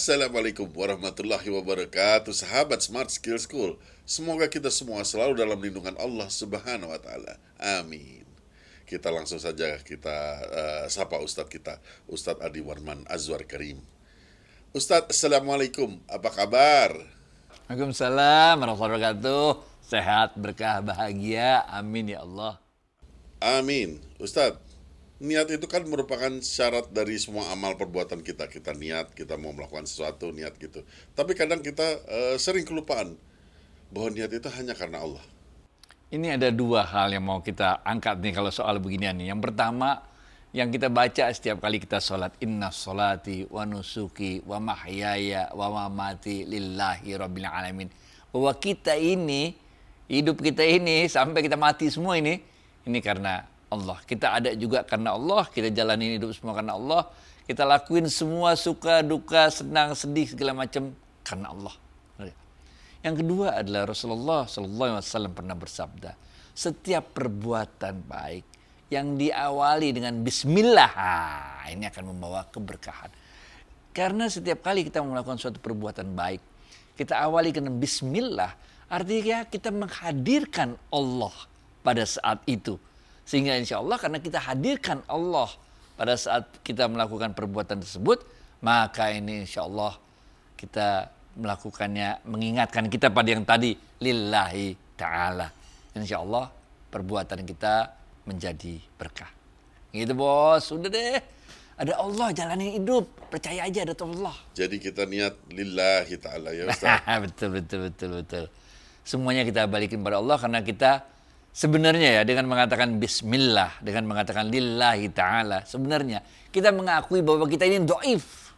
Assalamualaikum warahmatullahi wabarakatuh. Sahabat Smart Skill School, semoga kita semua selalu dalam lindungan Allah Subhanahu wa taala. Amin. Kita langsung saja sapa Ustadz kita, Ustadz Adi Warman Azwar Karim. Ustadz, Assalamualaikum, apa kabar? Waalaikumsalam warahmatullahi wabarakatuh. Sehat, berkah, bahagia. Amin ya Allah. Amin. Ustadz, niat itu kan merupakan syarat dari semua amal perbuatan kita. Kita niat, kita mau melakukan sesuatu, niat gitu. Tapi kadang kita sering kelupaan bahwa niat itu hanya karena Allah. Ini ada dua hal yang mau kita angkat nih kalau soal beginian nih. Yang pertama, yang kita baca setiap kali kita sholat. Inna sholati wa nusuki wa mahyaya wa mamati lillahi rabbil alamin. Bahwa kita ini, hidup kita ini, sampai kita mati semua ini karena Allah. Kita ada juga karena Allah, kita jalanin hidup semua karena Allah, kita lakuin semua suka, duka, senang, sedih, segala macam karena Allah. Yang kedua adalah Rasulullah SAW pernah bersabda, setiap perbuatan baik yang diawali dengan Bismillah, ini akan membawa keberkahan. Karena setiap kali kita melakukan suatu perbuatan baik, kita awali dengan Bismillah, artinya kita menghadirkan Allah pada saat itu. Sehingga insya Allah karena kita hadirkan Allah pada saat kita melakukan perbuatan tersebut, maka ini insya Allah kita melakukannya mengingatkan kita pada yang tadi, lillahi ta'ala. Insya Allah perbuatan kita menjadi berkah. Gitu bos, udah deh. Ada Allah jalanin hidup, percaya aja ada Allah. Jadi kita niat lillahi ta'ala ya Ustaz. Betul. Semuanya kita balikin pada Allah karena kita sebenarnya ya dengan mengatakan Bismillah, dengan mengatakan lillahi ta'ala, sebenarnya kita mengakui bahwa kita ini dhaif.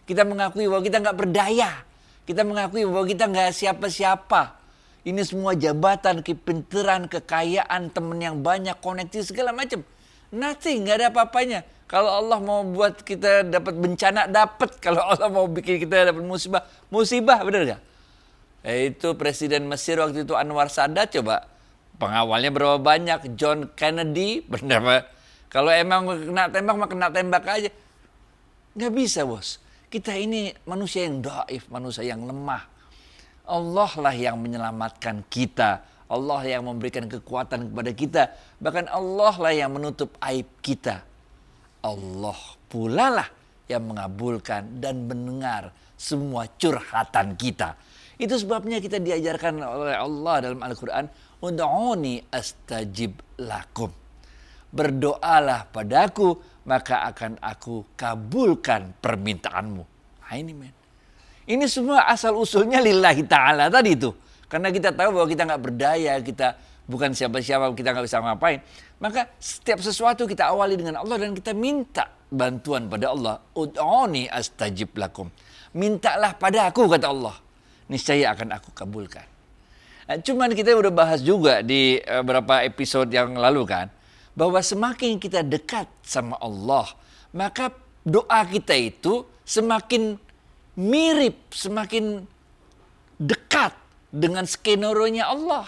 Kita mengakui bahwa kita nggak berdaya. Kita mengakui bahwa kita nggak siapa-siapa. Ini semua jabatan, kepinteran, kekayaan, teman yang banyak, koneksi segala macam. Nothing, nggak ada apa-apanya. Kalau Allah mau buat kita dapat bencana, dapat. Kalau Allah mau bikin kita dapat musibah, benar nggak? Itu Presiden Mesir waktu itu Anwar Sadat, coba. Pengawalnya berapa banyak? John Kennedy, benar Pak? Kalau emang kena tembak, mah kena tembak aja. Nggak bisa bos. Kita ini manusia yang dhaif, manusia yang lemah. Allah lah yang menyelamatkan kita. Allah yang memberikan kekuatan kepada kita. Bahkan Allah lah yang menutup aib kita. Allah pula lah yang mengabulkan dan mendengar semua curhatan kita. Itu sebabnya kita diajarkan oleh Allah dalam Al-Quran, Ud'uni astajib lakum. Berdoalah padaku, maka akan aku kabulkan permintaanmu. Nah ini men. Ini semua asal usulnya lillahi ta'ala tadi itu. Karena kita tahu bahwa kita nggak berdaya, kita bukan siapa-siapa, kita nggak bisa ngapain. Maka setiap sesuatu kita awali dengan Allah dan kita minta bantuan pada Allah. Ud'uni astajib lakum. Mintalah pada aku, kata Allah. Niscaya akan aku kabulkan. Nah, cuman kita udah bahas juga di beberapa episode yang lalu kan, bahwa semakin kita dekat sama Allah, maka doa kita itu semakin mirip, semakin dekat dengan skenario-nya Allah.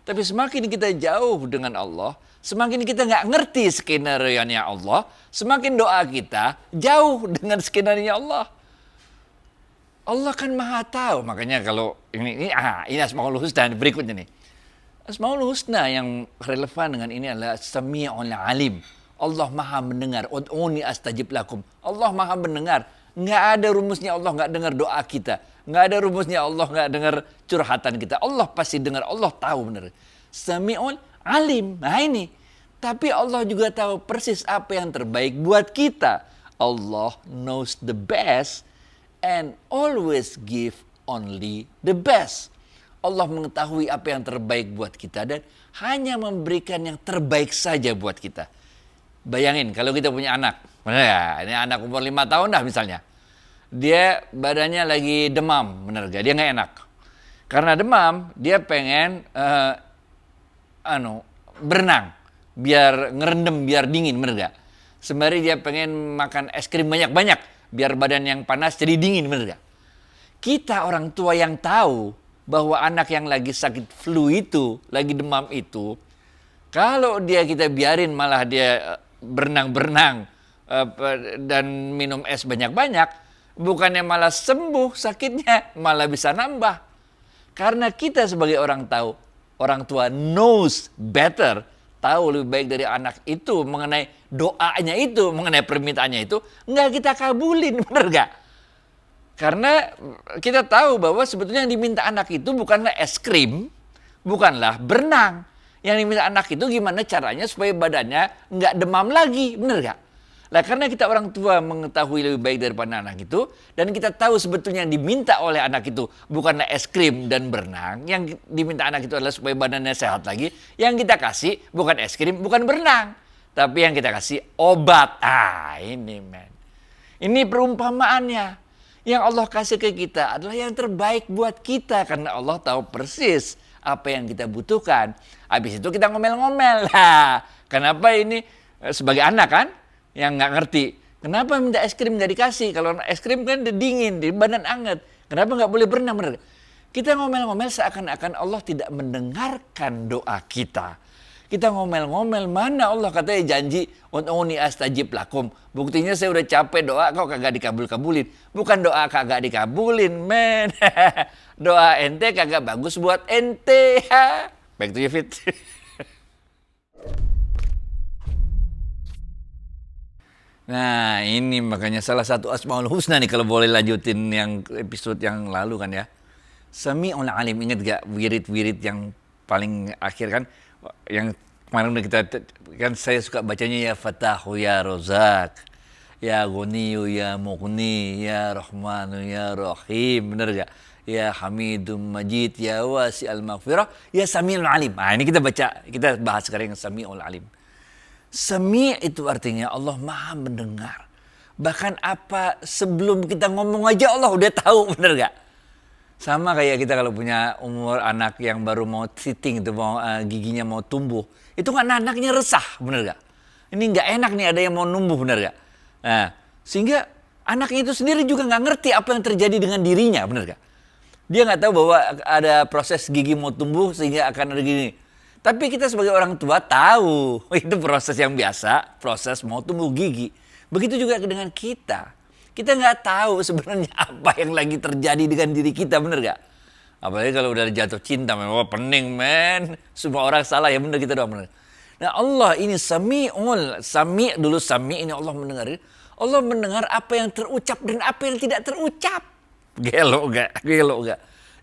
Tapi semakin kita jauh dengan Allah, semakin kita nggak ngerti skenario-nya Allah, semakin doa kita jauh dengan skenario-nya Allah. Allah kan maha tahu, makanya kalau ini Asmaul Husna berikutnya nih. Asmaul Husna yang relevan dengan ini adalah Sami'ul Alim. Allah maha mendengar. Ud'uni astajib lakum. Allah maha mendengar. Nggak ada rumusnya Allah nggak dengar doa kita. Nggak ada rumusnya Allah nggak dengar curhatan kita. Allah pasti dengar. Allah tahu benar. Sami'ul Alim. Nah ini. Tapi Allah juga tahu persis apa yang terbaik buat kita. Allah knows the best and always give only the best. Allah mengetahui apa yang terbaik buat kita dan hanya memberikan yang terbaik saja buat kita. Bayangin kalau kita punya anak. Benar ya? Ini anak umur 5 tahun dah misalnya. Dia badannya lagi demam, benar gak? Dia nggak enak. Karena demam, dia pengen berenang. Biar ngerendam, biar dingin, benar gak? Sembari dia pengen makan es krim banyak-banyak. Biar badan yang panas jadi dingin, bener gak? Kita orang tua yang tahu bahwa anak yang lagi sakit flu itu, lagi demam itu, kalau kita biarin malah dia berenang-berenang dan minum es banyak-banyak, bukannya malah sembuh sakitnya, malah bisa nambah. Karena kita sebagai orang tua knows better, tahu lebih baik dari anak itu mengenai doanya itu, mengenai permintaannya itu, nggak kita kabulin, bener nggak? Karena kita tahu bahwa sebetulnya yang diminta anak itu bukanlah es krim, bukanlah berenang. Yang diminta anak itu gimana caranya supaya badannya nggak demam lagi, bener nggak? Nah, karena kita orang tua mengetahui lebih baik daripada anak itu, dan kita tahu sebetulnya yang diminta oleh anak itu bukanlah es krim dan berenang, yang diminta anak itu adalah supaya badannya sehat lagi, yang kita kasih bukan es krim, bukan berenang, tapi yang kita kasih obat. Ini men. Ini perumpamaannya. Yang Allah kasih ke kita adalah yang terbaik buat kita, karena Allah tahu persis apa yang kita butuhkan. Habis itu kita ngomel-ngomel. Kenapa ini sebagai anak kan? Yang nggak ngerti, kenapa minta es krim nggak dikasih? Kalau es krim kan dingin, di badan anget. Kenapa nggak boleh berenang? Kita ngomel-ngomel seakan-akan Allah tidak mendengarkan doa kita. Kita ngomel-ngomel, mana Allah katanya janji ud'uni astajib lakum. Buktinya saya udah capek doa kok kagak dikabul-kabulin. Bukan doa kagak dikabulin, men. Doa ente kagak bagus buat ente. Back to you, Fit. Nah, ini makanya salah satu Asmaul Husna nih, kalau boleh lanjutin yang episode yang lalu kan ya. Sami'ul Alim, ingat gak wirid-wirid yang paling akhir kan? Yang kemarin udah kita, kan saya suka bacanya ya Fatahu ya Rozak, ya Ghaniyu ya Mughni, ya Rahmanu ya Rahim, bener gak? Ya Hamidum Majid, ya Wasi'al Maghfirah, ya Sami'ul Alim. Nah, ini kita bahas sekarang yang Sami'ul Alim. Sami' itu artinya Allah Maha mendengar. Bahkan apa sebelum kita ngomong aja Allah udah tahu, bener gak? Sama kayak kita kalau punya umur anak yang baru mau sitting itu, mau giginya mau tumbuh, itu kan anaknya resah, bener gak? Ini nggak enak nih ada yang mau numbuh, bener gak? Nah, sehingga anaknya itu sendiri juga nggak ngerti apa yang terjadi dengan dirinya, bener gak? Dia nggak tahu bahwa ada proses gigi mau tumbuh sehingga akan ada gini. Tapi kita sebagai orang tua tahu itu proses yang biasa, proses mau tumbuh gigi. Begitu juga dengan kita. Kita nggak tahu sebenarnya apa yang lagi terjadi dengan diri kita, bener gak? Apalagi kalau udah jatuh cinta, memang pening men. Semua orang salah ya, bener kita doang bener. Nah Allah ini sami dulu sami, ini Allah mendengar. Allah mendengar apa yang terucap dan apa yang tidak terucap. Gelo gak?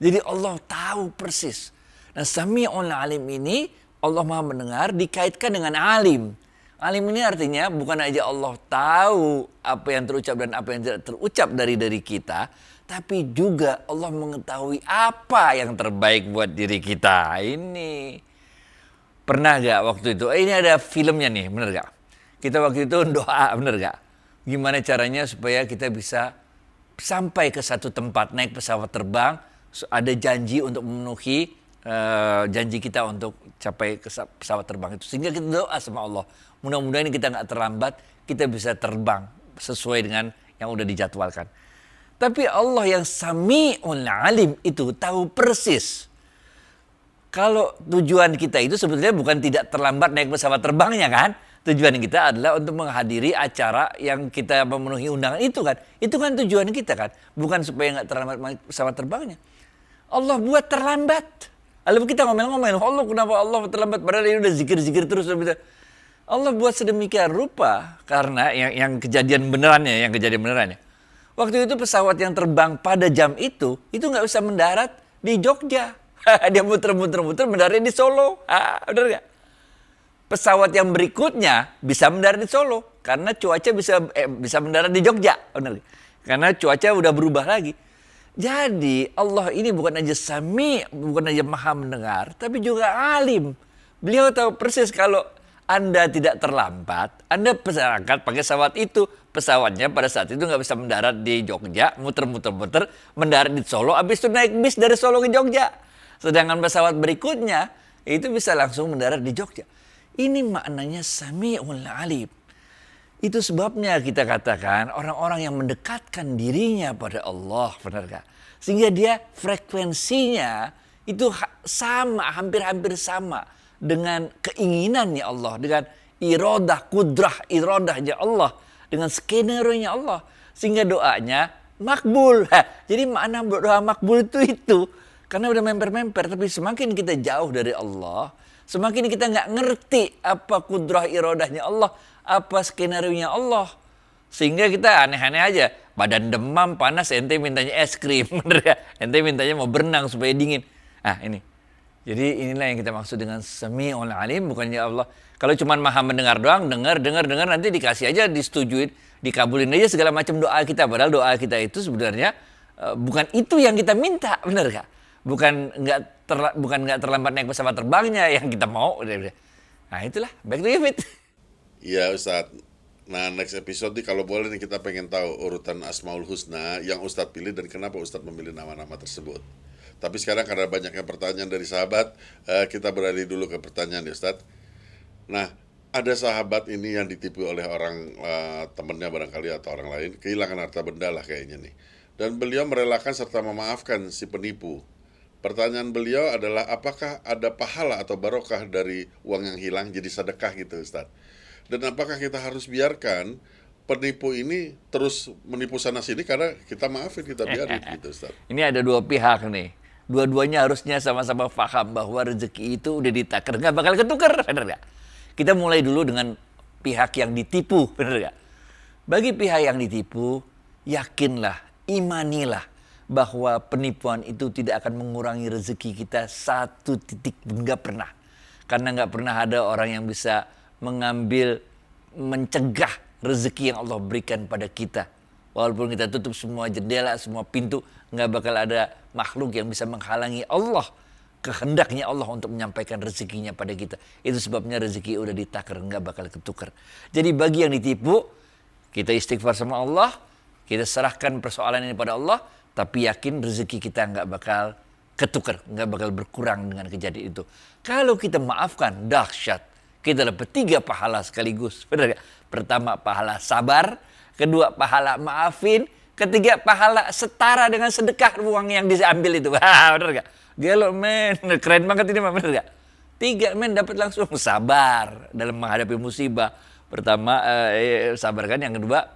Jadi Allah tahu persis. Nah, Sami'ul Alim ini Allah Maha mendengar dikaitkan dengan alim. Alim ini artinya bukan aja Allah tahu apa yang terucap dan apa yang tidak terucap dari kita, tapi juga Allah mengetahui apa yang terbaik buat diri kita. Ini pernah gak waktu itu? Ini ada filmnya nih, bener gak? Kita waktu itu doa, bener gak? Gimana caranya supaya kita bisa sampai ke satu tempat, naik pesawat terbang, ada janji untuk memenuhi janji kita untuk capai ke pesawat terbang itu. Sehingga kita doa sama Allah, mudah-mudahan kita nggak terlambat, kita bisa terbang sesuai dengan yang udah dijadwalkan. Tapi Allah yang Sami'ul Alim itu tahu persis kalau tujuan kita itu sebetulnya bukan tidak terlambat naik pesawat terbangnya kan. Tujuan kita adalah untuk menghadiri acara yang kita memenuhi undangan itu kan. Itu kan tujuan kita kan. Bukan supaya nggak terlambat naik pesawat terbangnya. Allah buat terlambat. Lalu kita ngomel-ngomel, Allah kenapa Allah terlambat, padahal ini udah zikir-zikir terus. Allah buat sedemikian rupa karena yang kejadian benerannya. Waktu itu pesawat yang terbang pada jam itu nggak bisa mendarat di Jogja. Dia muter-muter mendarat di Solo. Bener gak? Pesawat yang berikutnya bisa mendarat di Solo karena cuaca bisa mendarat di Jogja. Bener gak? Karena cuaca udah berubah lagi. Jadi Allah ini bukan aja Sami, bukan aja Maha mendengar, tapi juga alim. Beliau tahu persis kalau Anda tidak terlambat, Anda berangkat pakai pesawat itu. Pesawatnya pada saat itu nggak bisa mendarat di Jogja, muter-muter, mendarat di Solo, habis itu naik bis dari Solo ke Jogja. Sedangkan pesawat berikutnya itu bisa langsung mendarat di Jogja. Ini maknanya Sami'ul Alim. Itu sebabnya kita katakan orang-orang yang mendekatkan dirinya pada Allah, benar gak? Sehingga dia frekuensinya itu sama, hampir-hampir sama dengan keinginannya Allah, dengan irodah, kudrah irodahnya Allah, dengan skenario-nya Allah. Sehingga doanya makbul. Jadi makna doa makbul itu. Karena udah memper-memper, tapi semakin kita jauh dari Allah, semakin kita nggak ngerti apa kudrah irodahnya Allah, apa skenario-nya Allah. Sehingga kita aneh-aneh aja. Badan demam, panas, ente mintanya es krim. Bener ya? Ente mintanya mau berenang supaya dingin. Ah ini. Jadi inilah yang kita maksud dengan Sami'ul Alim, bukannya Allah. Kalau cuma maha mendengar doang, dengar, nanti dikasih aja, disetujuin, dikabulin aja segala macam doa kita. Padahal doa kita itu sebenarnya bukan itu yang kita minta, bener gak? Bukan nggak terlambat naik pesawat terbangnya yang kita mau. Nah itulah, back to you, Fit. Iya Ustadz. Nah next episode nih kalau boleh nih kita pengen tahu urutan Asmaul Husna yang Ustadz pilih dan kenapa Ustadz memilih nama-nama tersebut. Tapi sekarang karena banyaknya pertanyaan dari sahabat, kita beralih dulu ke pertanyaan ya Ustadz. Nah ada sahabat ini yang ditipu oleh orang temannya barangkali atau orang lain, kehilangan harta benda lah kayaknya nih. Dan beliau merelakan serta memaafkan si penipu. Pertanyaan beliau adalah apakah ada pahala atau barokah dari uang yang hilang jadi sedekah gitu Ustadz. Dan apakah kita harus biarkan penipu ini terus menipu sana sini karena kita maafin, kita biarin gitu Ustadz. Ini ada dua pihak nih. Dua-duanya harusnya sama-sama paham bahwa rezeki itu udah ditakdir, nggak bakal ketukar, bener gak? Kita mulai dulu dengan pihak yang ditipu, bener gak? Bagi pihak yang ditipu, yakinlah, imanilah bahwa penipuan itu tidak akan mengurangi rezeki kita satu titik pun, nggak pernah. Karena nggak pernah ada orang yang bisa mencegah rezeki yang Allah berikan pada kita. Walaupun kita tutup semua jendela, semua pintu, nggak bakal ada makhluk yang bisa menghalangi Allah, kehendaknya Allah untuk menyampaikan rezekinya pada kita. Itu sebabnya rezeki udah ditakdir, nggak bakal ketukar. Jadi bagi yang ditipu, kita istighfar sama Allah, kita serahkan persoalan ini pada Allah, tapi yakin rezeki kita nggak bakal ketukar, nggak bakal berkurang dengan kejadian itu. Kalau kita maafkan, dahsyat. Kita dapat 3 pahala sekaligus. Benar gak? Pertama, pahala sabar. Kedua, pahala maafin. Ketiga, pahala setara dengan sedekah uang yang diambil itu. Benar gak? Gelo men, keren banget ini, benar gak? 3 men dapat langsung sabar dalam menghadapi musibah. Pertama, sabar kan. Yang kedua,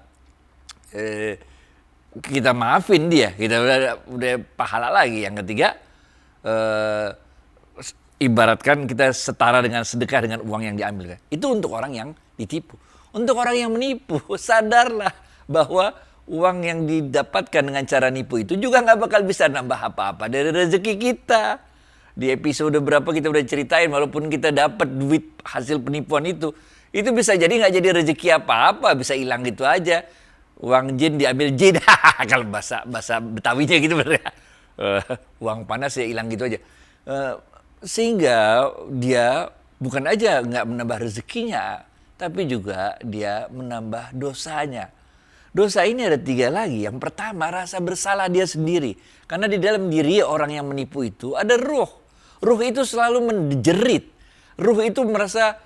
kita maafin dia, kita udah pahala lagi. Yang ketiga, ibaratkan kita setara dengan sedekah dengan uang yang diambil. Itu untuk orang yang ditipu. Untuk orang yang menipu, sadarlah bahwa uang yang didapatkan dengan cara nipu itu juga nggak bakal bisa nambah apa-apa dari rezeki kita. Di episode berapa kita udah ceritain, walaupun kita dapat duit hasil penipuan itu bisa jadi nggak jadi rezeki apa-apa, bisa hilang gitu aja. Uang jin diambil jin, kalau bahasa Betawinya gitu bener ya. Uang panas ya hilang gitu aja. Sehingga dia bukan aja nggak menambah rezekinya, tapi juga dia menambah dosanya. Dosa ini ada 3 lagi. Yang pertama, rasa bersalah dia sendiri. Karena di dalam diri orang yang menipu itu ada ruh. Ruh itu selalu menjerit. Ruh itu merasa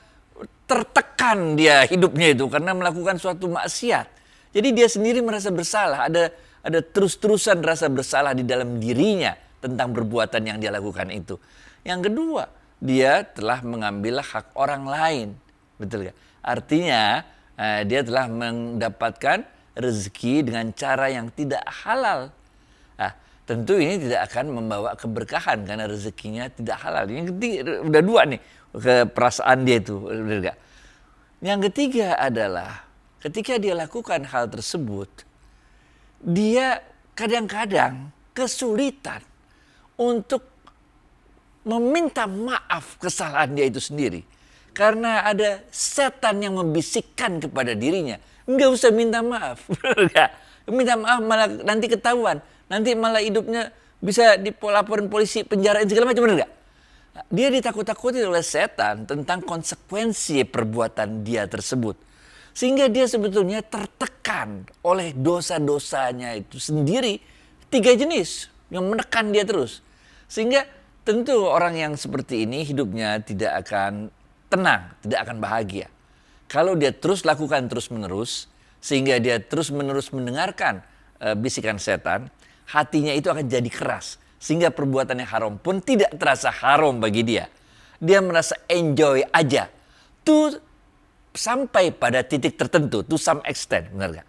tertekan dia hidupnya itu karena melakukan suatu maksiat. Jadi dia sendiri merasa bersalah. Ada terus-terusan rasa bersalah di dalam dirinya tentang perbuatan yang dia lakukan itu. Yang kedua, dia telah mengambil hak orang lain. Betul gak? Artinya dia telah mendapatkan rezeki dengan cara yang tidak halal. Nah, tentu ini tidak akan membawa keberkahan karena rezekinya tidak halal. Yang ketiga, udah 2 nih ke perasaan dia itu. Betul gak? Yang ketiga adalah ketika dia lakukan hal tersebut, dia kadang-kadang kesulitan untuk meminta maaf kesalahan dia itu sendiri. Karena ada setan yang membisikkan kepada dirinya, enggak usah minta maaf. Minta maaf malah nanti ketahuan. Nanti malah hidupnya bisa dilaporin polisi, penjarain segala macam, benar enggak? Dia ditakut-takuti oleh setan tentang konsekuensi perbuatan dia tersebut. Sehingga dia sebetulnya tertekan oleh dosa-dosanya itu sendiri. 3 jenis yang menekan dia terus. Sehingga tentu orang yang seperti ini hidupnya tidak akan tenang, tidak akan bahagia. Kalau dia terus lakukan terus-menerus, sehingga dia terus-menerus mendengarkan bisikan setan, hatinya itu akan jadi keras. Sehingga perbuatan yang haram pun tidak terasa haram bagi dia. Dia merasa enjoy aja. Tuh sampai pada titik tertentu, to some extent, benar gak?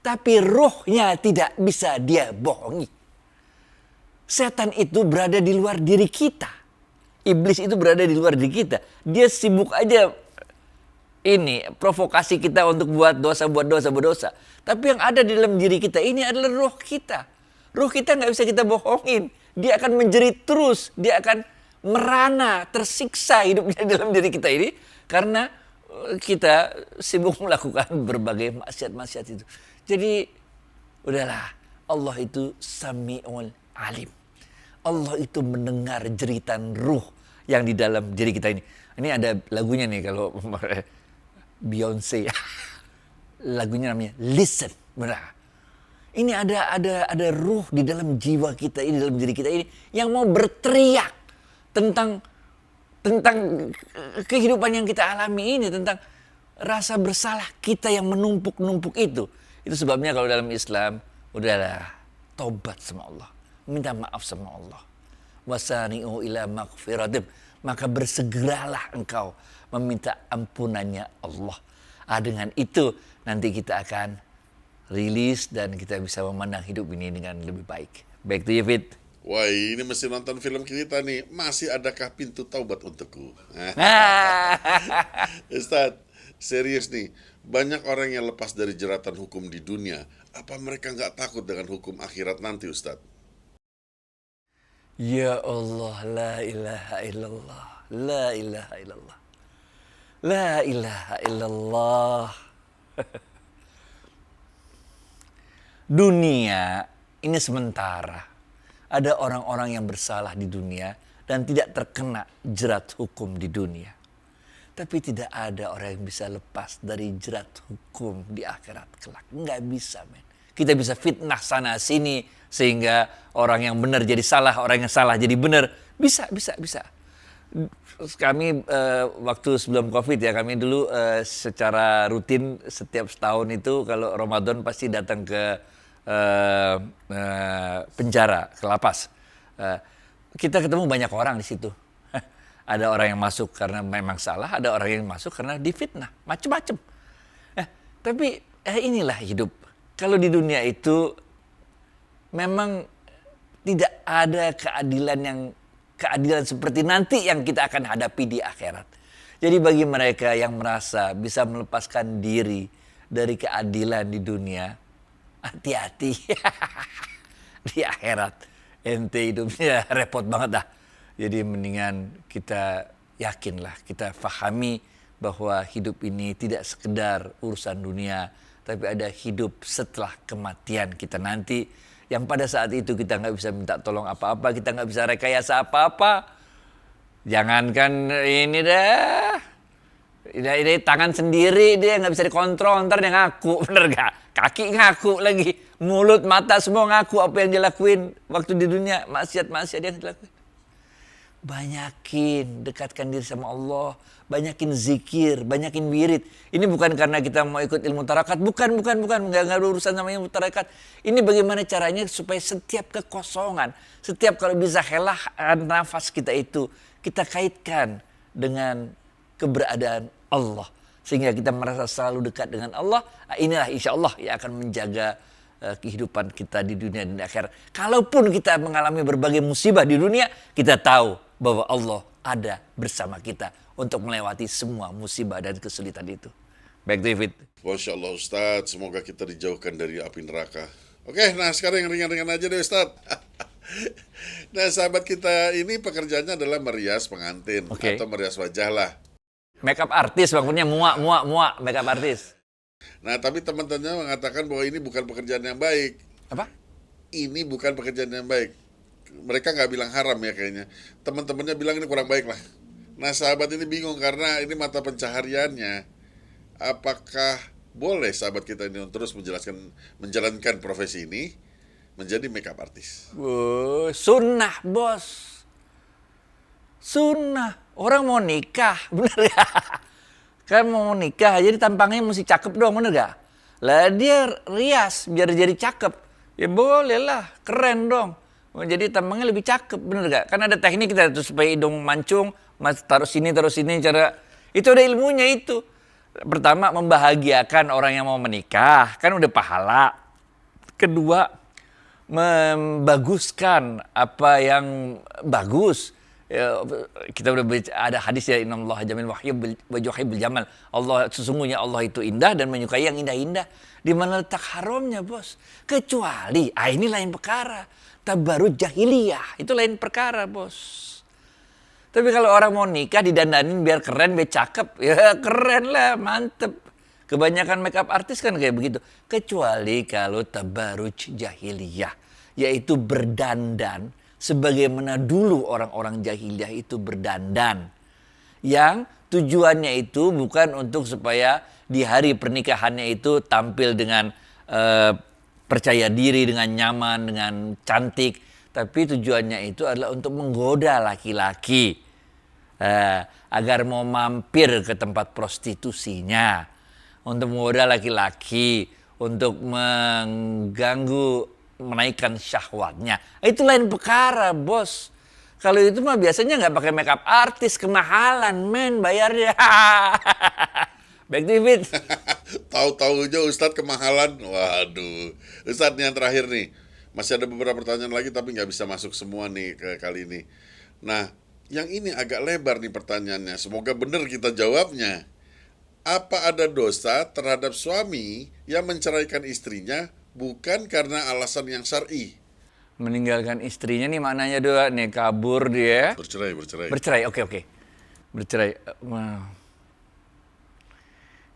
Tapi ruhnya tidak bisa dia bohongi. Setan itu berada di luar diri kita. Iblis itu berada di luar diri kita. Dia sibuk aja ini provokasi kita untuk buat dosa. Tapi yang ada di dalam diri kita ini adalah ruh kita. Ruh kita nggak bisa kita bohongin. Dia akan menjerit terus. Dia akan merana, tersiksa hidupnya dalam diri kita ini. Karena kita sibuk melakukan berbagai maksiat-maksiat itu. Jadi udahlah, Allah itu Sami'ul Alim. Allah itu mendengar jeritan ruh yang di dalam diri kita ini. Ini ada lagunya nih kalau Beyonce. Lagunya namanya Listen. Benar. Ini ada ruh di dalam jiwa kita ini, dalam diri kita ini yang mau berteriak tentang kehidupan yang kita alami ini, tentang rasa bersalah kita yang menumpuk-numpuk itu. Itu sebabnya kalau dalam Islam, udahlah, tobat sama Allah. Minta maaf sama Allah. Wasari'u ila maghfiratim. Maka bersegeralah engkau meminta ampunannya Allah. Dengan itu nanti kita akan rilis dan kita bisa memandang hidup ini dengan lebih baik. Back to you, Fit. Wah, ini mesti nonton film kita nih. Masih adakah pintu taubat untukku? Ustadz, serius nih. Banyak orang yang lepas dari jeratan hukum di dunia. Apa mereka nggak takut dengan hukum akhirat nanti, Ustadz? Ya Allah, la ilaha illallah. La ilaha illallah. La ilaha illallah. Dunia ini sementara. Ada orang-orang yang bersalah di dunia dan tidak terkena jerat hukum di dunia. Tapi tidak ada orang yang bisa lepas dari jerat hukum di akhirat kelak. Nggak bisa, men. Kita bisa fitnah sana sini sehingga orang yang benar jadi salah, orang yang salah jadi benar. Bisa. Kami waktu sebelum COVID ya, kami dulu secara rutin setiap setahun itu kalau Ramadan pasti datang ke penjara, ke lapas. Kita ketemu banyak orang di situ. Ada orang yang masuk karena memang salah, ada orang yang masuk karena difitnah, macam-macam. Tapi inilah hidup. Kalau di dunia itu memang tidak ada keadilan seperti nanti yang kita akan hadapi di akhirat. Jadi bagi mereka yang merasa bisa melepaskan diri dari keadilan di dunia, hati-hati. Di akhirat ente hidupnya repot banget dah. Jadi mendingan kita yakinlah, kita fahami bahwa hidup ini tidak sekedar urusan dunia, tapi ada hidup setelah kematian kita nanti, yang pada saat itu kita nggak bisa minta tolong apa-apa, kita nggak bisa rekayasa apa-apa. Jangankan ini dah, ini tangan sendiri dia nggak bisa dikontrol, ntar dia ngaku, bener gak? Kaki ngaku lagi, mulut, mata semua ngaku apa yang dia lakuin waktu di dunia, maksiat yang dilakuin. Banyakin dekatkan diri sama Allah, banyakin zikir, banyakin wirid. Ini bukan karena kita mau ikut ilmu tarakat, bukan, nggak ada urusan sama ilmu tarakat. Ini bagaimana caranya supaya setiap kekosongan, setiap kalau bisa helah nafas kita itu, kita kaitkan dengan keberadaan Allah. Sehingga kita merasa selalu dekat dengan Allah. Inilah insya Allah yang akan menjaga kehidupan kita di dunia dan di akhirat. Kalaupun kita mengalami berbagai musibah di dunia, kita tahu bahwa Allah ada bersama kita untuk melewati semua musibah dan kesulitan itu. Baik, David. Masya Allah, Ustadz. Semoga kita dijauhkan dari api neraka. Oke, nah sekarang yang ringan-ringan aja deh, Ustadz. Nah, sahabat kita ini pekerjaannya adalah merias pengantin atau merias wajah lah. Makeup artis, maksudnya muak, makeup artis. Nah, tapi teman-temannya mengatakan bahwa ini bukan pekerjaan yang baik. Apa? Ini bukan pekerjaan yang baik. Mereka nggak bilang haram ya kayaknya. Teman-temannya bilang ini kurang baik lah. Nah, sahabat ini bingung karena ini mata pencahariannya. Apakah boleh sahabat kita ini terus menjalankan profesi ini menjadi makeup artis? Sunnah, bos. Sunnah. Orang mau nikah, bener gak? Kan mau nikah, jadi tampangnya mesti cakep dong, bener gak? Lah dia rias biar jadi cakep. Ya boleh lah, keren dong. Jadi tampangnya lebih cakep, bener gak? Kan ada teknik kita tuh supaya hidung mancung, taruh sini, cara. Itu ada ilmunya itu. Pertama, membahagiakan orang yang mau menikah, kan udah pahala. Kedua, membaguskan apa yang bagus. Ya, kita udah ada hadis ya, innallaha jamil wa yuhibbul jamal. Allah, sesungguhnya Allah itu indah dan menyukai yang indah-indah. Di mana letak haramnya, Bos? Kecuali, ini lain perkara. Tabarruj jahiliyah, itu lain perkara, Bos. Tapi kalau orang mau nikah didandanin biar keren, biar cakep, ya keren lah, mantep. Kebanyakan makeup artis kan kayak begitu. Kecuali kalau tabarruj jahiliyah, yaitu berdandan sebagaimana dulu orang-orang jahiliyah itu berdandan. Yang tujuannya itu bukan untuk supaya di hari pernikahannya itu tampil dengan percaya diri, dengan nyaman, dengan cantik. Tapi tujuannya itu adalah untuk menggoda laki-laki. Agar mau mampir ke tempat prostitusinya. Untuk menggoda laki-laki, untuk mengganggu, menaikkan syahwatnya. Itu lain perkara, Bos. Kalau itu mah biasanya nggak pakai makeup artis, kemahalan, men, bayarnya. Back to it. Tahu-tahu aja Ustadz kemahalan. Waduh. Ustadz yang terakhir nih. Masih ada beberapa pertanyaan lagi tapi nggak bisa masuk semua nih ke kali ini. Nah, yang ini agak lebar nih pertanyaannya. Semoga benar kita jawabnya. Apa ada dosa terhadap suami yang menceraikan istrinya bukan karena alasan yang syar'i? Meninggalkan istrinya nih maknanya dua nih, kabur dia. Bercerai. Bercerai, oke. Bercerai.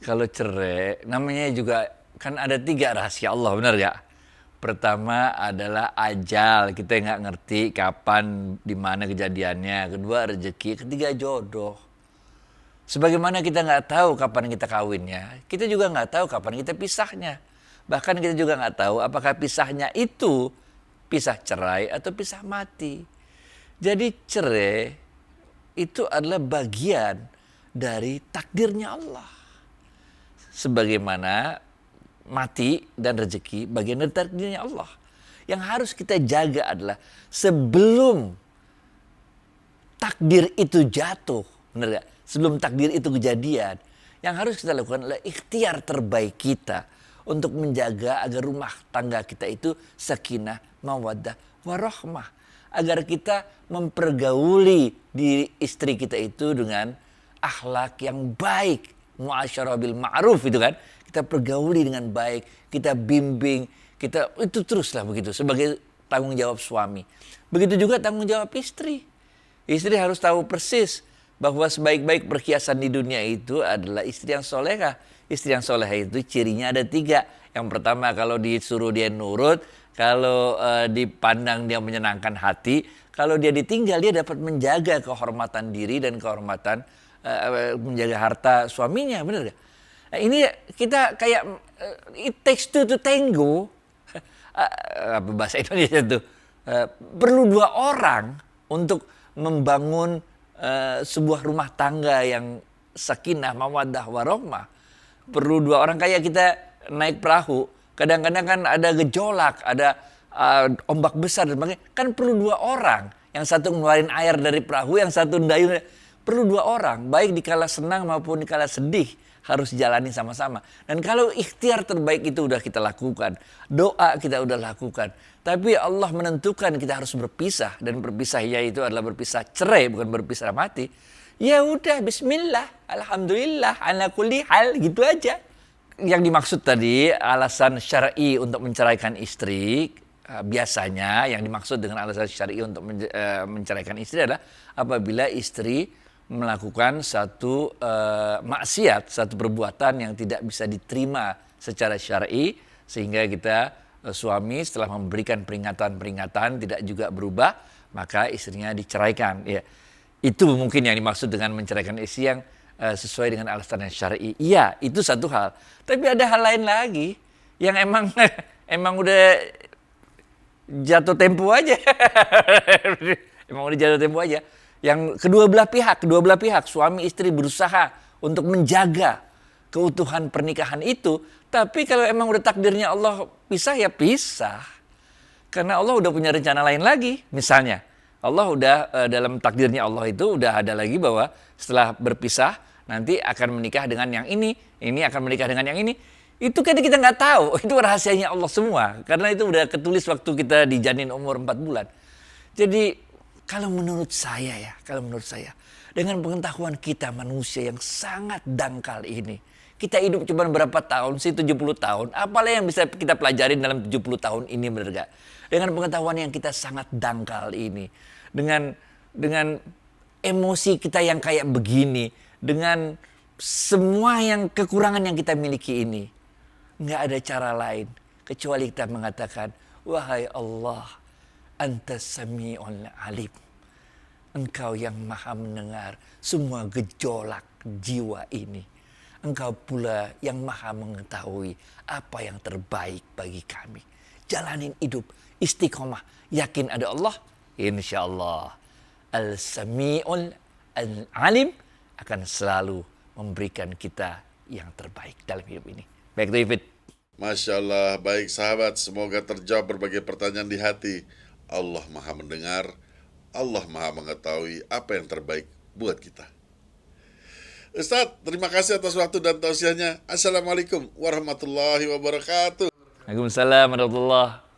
Kalau cerai, namanya juga kan ada 3 rahasia Allah, benar gak? Pertama adalah ajal, kita nggak ngerti kapan, di mana kejadiannya. Kedua rezeki, ketiga jodoh. Sebagaimana kita nggak tahu kapan kita kawinnya, kita juga nggak tahu kapan kita pisahnya. Bahkan kita juga nggak tahu apakah pisahnya itu pisah cerai atau pisah mati. Jadi cerai itu adalah bagian dari takdirnya Allah. Sebagaimana mati dan rezeki bagian dari takdirnya Allah. Yang harus kita jaga adalah sebelum takdir itu jatuh, benar gak? Sebelum takdir itu kejadian, yang harus kita lakukan adalah ikhtiar terbaik kita untuk menjaga agar rumah tangga kita itu sakinah, mawaddah, warahmah. Agar kita mempergauli diri istri kita itu dengan akhlak yang baik, muasyarah bil ma'ruf itu kan. Kita pergauli dengan baik, kita bimbing, kita itu teruslah begitu sebagai tanggung jawab suami. Begitu juga tanggung jawab istri. Istri harus tahu persis bahwa sebaik-baik perhiasan di dunia itu adalah istri yang soleha. Istri yang soleha itu cirinya ada 3. Yang pertama, kalau disuruh dia nurut, kalau dipandang dia menyenangkan hati, kalau dia ditinggal dia dapat menjaga kehormatan diri dan kehormatan menjaga harta suaminya, benar gak? Nah, ini kita kayak it takes two to tango. Apa bahasa Indonesia itu? Perlu 2 orang untuk membangun sebuah rumah tangga yang sakinah, mawaddah, warahmah. Perlu 2 orang, kayak kita naik perahu. Kadang-kadang kan ada gejolak, ada ombak besar dan sebagainya. Kan perlu 2 orang. Yang satu ngeluarin air dari perahu, yang satu ndayung. Perlu 2 orang, baik dikala senang maupun dikala sedih. Harus jalani sama-sama. Dan kalau ikhtiar terbaik itu udah kita lakukan, doa kita udah lakukan, tapi Allah menentukan kita harus berpisah, dan berpisahnya itu adalah berpisah cerai, bukan berpisah mati. Ya udah, bismillah, alhamdulillah, ala kulli hal, gitu aja. Yang dimaksud tadi alasan syar'i untuk menceraikan istri, biasanya yang dimaksud dengan alasan syar'i untuk menceraikan istri adalah apabila istri melakukan satu maksiat, satu perbuatan yang tidak bisa diterima secara syar'i, sehingga kita suami setelah memberikan peringatan-peringatan tidak juga berubah, maka istrinya diceraikan. Ya, itu mungkin yang dimaksud dengan menceraikan istri yang sesuai dengan alasan yang syar'i. Iya, itu satu hal. Tapi ada hal lain lagi yang emang udah jatuh tempo aja. Emang udah jatuh tempo aja. Yang kedua belah pihak, suami istri berusaha untuk menjaga keutuhan pernikahan itu. Tapi kalau emang udah takdirnya Allah pisah, ya pisah. Karena Allah udah punya rencana lain lagi. Misalnya, Allah udah dalam takdirnya Allah itu udah ada lagi bahwa setelah berpisah, nanti akan menikah dengan yang ini akan menikah dengan yang ini. Itu kan kita nggak tahu, itu rahasianya Allah semua. Karena itu udah ketulis waktu kita dijanin umur 4 bulan. Jadi kalau menurut saya, dengan pengetahuan kita manusia yang sangat dangkal ini, kita hidup cuma berapa tahun sih, 70 tahun. Apalah yang bisa kita pelajarin dalam 70 tahun ini, bener gak? Dengan pengetahuan yang kita sangat dangkal ini, dengan emosi kita yang kayak begini, dengan semua yang kekurangan yang kita miliki ini, nggak ada cara lain kecuali kita mengatakan, wahai Allah, Anta Sami'ul Alim. Engkau yang maha mendengar semua gejolak jiwa ini. Engkau pula yang maha mengetahui apa yang terbaik bagi kami. Jalanin hidup istiqomah, yakin ada Allah, insya Allah Al-Sami'ul Alim akan selalu memberikan kita yang terbaik dalam hidup ini. Baik, David. Masya Allah, baik sahabat, semoga terjawab berbagai pertanyaan di hati. Allah maha mendengar, Allah maha mengetahui apa yang terbaik buat kita. Ustadz, terima kasih atas waktu dan tausiahnya. Assalamualaikum warahmatullahi wabarakatuh. Waalaikumsalam warahmatullahi